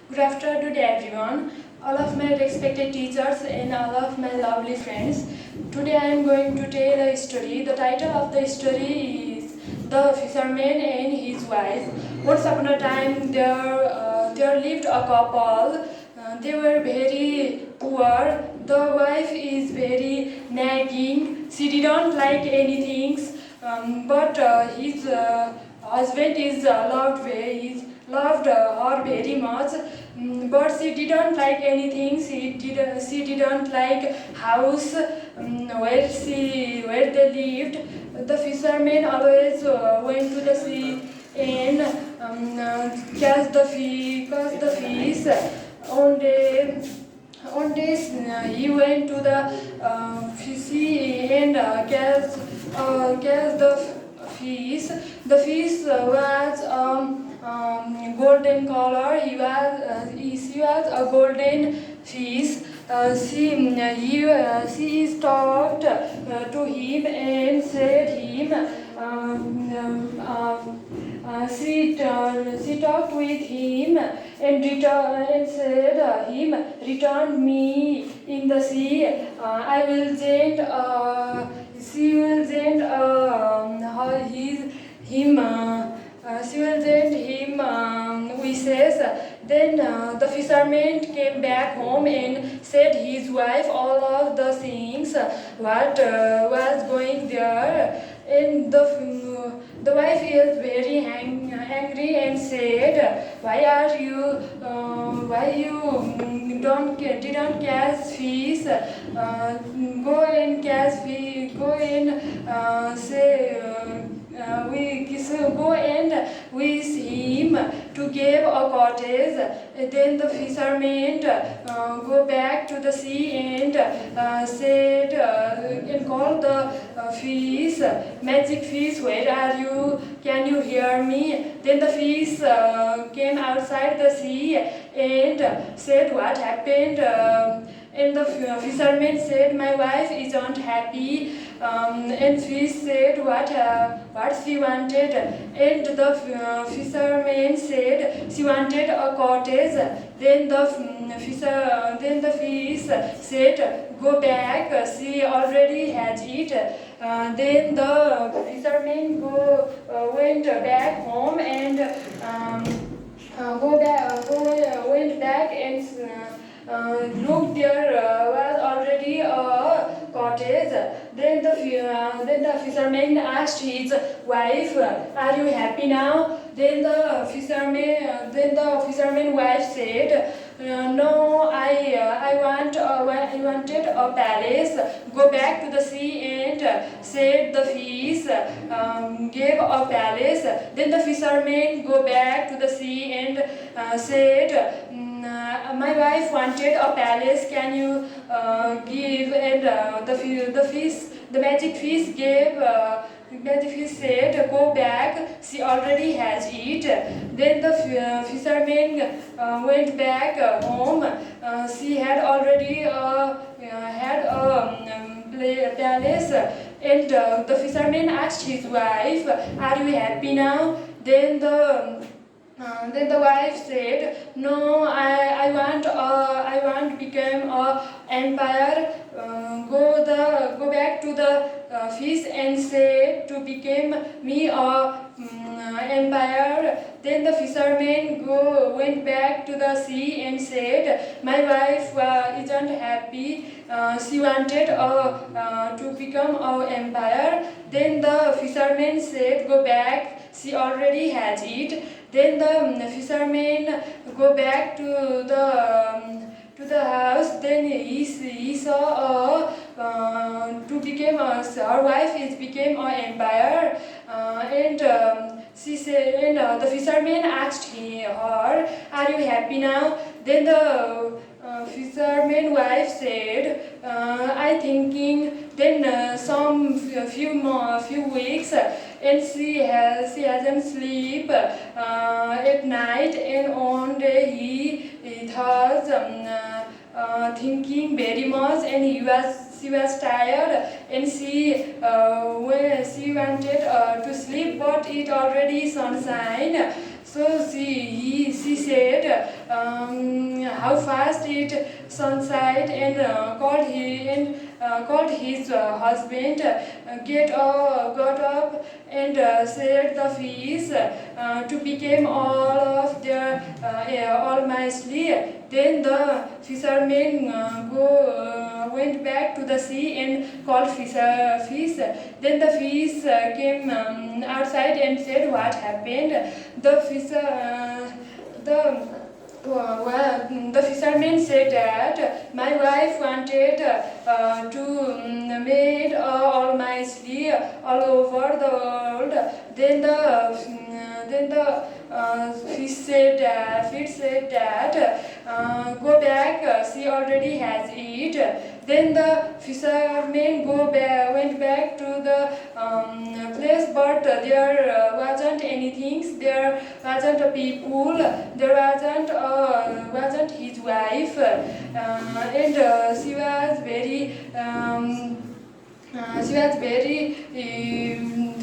Good afternoon everyone, all of my respected teachers and all of my lovely friends. Today I am going to tell a story. The title of the story is The Fisherman and His Wife. Once upon a time there lived a couple. They were very poor. The wife is very nagging. She didn't like anything, but his husband is loved her very much. But she didn't like anything. She didn't like house where they lived. The fishermen always went to the sea and catch the fish. One day, he went to the sea and catch the fish. The fish was golden color. She was a golden fish. She talked to him and said him. She talked with him and said him, return me in the sea. I will send. She will send him. She will send him wishes. Then the fisherman came back home and said his wife all of the things what was going there. And the wife is very angry and said, why you didn't catch fish? Go and catch fish. Go and say. Go and wish him to give a cottage. Then the fisherman go back to the sea and said and called the fish, magic fish, where are you? Can you hear me? Then the fish came outside the sea and said what happened. And the fisherman said, my wife isn't happy. And fish said what she wanted. And the fisherman said she wanted a cottage. Then the fish said, go back. She already has it. Then the fisherman went back home and went back and look, there was already a cottage. Then the fisherman asked his wife, "Are you happy now?" Then the fisherman wife said, "No, I wanted a palace." Go back to the sea and said the fish gave a palace. Then the fisherman go back to the sea and said. My wife wanted a palace. Can you give? And the magic fish gave. The magic fish said, "Go back. She already has it." Then the fisherman went back home. She had already had a palace. And the fisherman asked his wife, "Are you happy now?" Then the wife said, "No, I want become a empire." Go back to the fish and say to become me a empire. Then the fisherman went back to the sea and said, "My wife isn't happy. She wanted to become our empire." Then the fisherman said, "Go back. She already has it." Then the fisherman go back to the house. Then he saw to become her wife is became an empire. And she said, and the fisherman asked her, "Are you happy now?" Then the fisherman wife said, "I thinking." Then few weeks, and she hasn't sleep at night, and one day he thought thinking very much, and she was tired, and she wanted to sleep, but it already sunshine. So she said, fast it sunset and called his husband, got up and said the fish to become all of their all nicely. Then the fishermen went back to the sea and called fish. Then the fish came outside and said what happened. The fish the fisherman said that my wife wanted to make all nicely all over the world. Then the fish said that go back, she already has it. Then the fishermen went back to the place, but there wasn't anything. There wasn't a people. There wasn't his wife, and she was very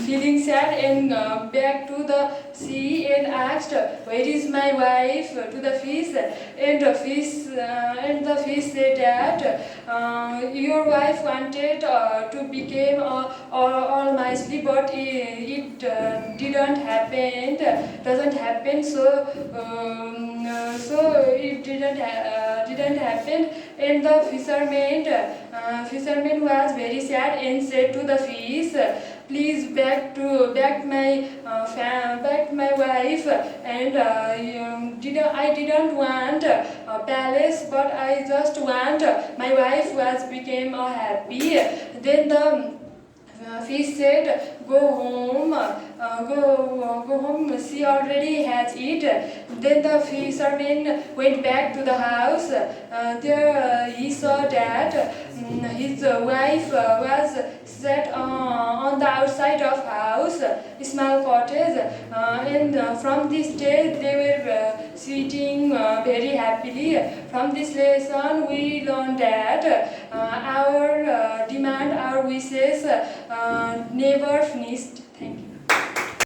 feeling sad and back to the sea and asked, "Where is my wife?" to the fish, and the fish said that your wife wanted to become all nicely, but it didn't happen. Doesn't happen. So it didn't happen, and the fisherman was very sad and said to the fish, "Please back my wife, and I didn't want a palace, but I just want my wife was became happy." Then the fish said, "Go home, go home. She already has it." Then the fisherman went back to the house. There he saw that his wife was sat on the outside of house, a small cottage, and from this day they were sitting very happily. From this lesson we learned that our demand, our wishes never finished.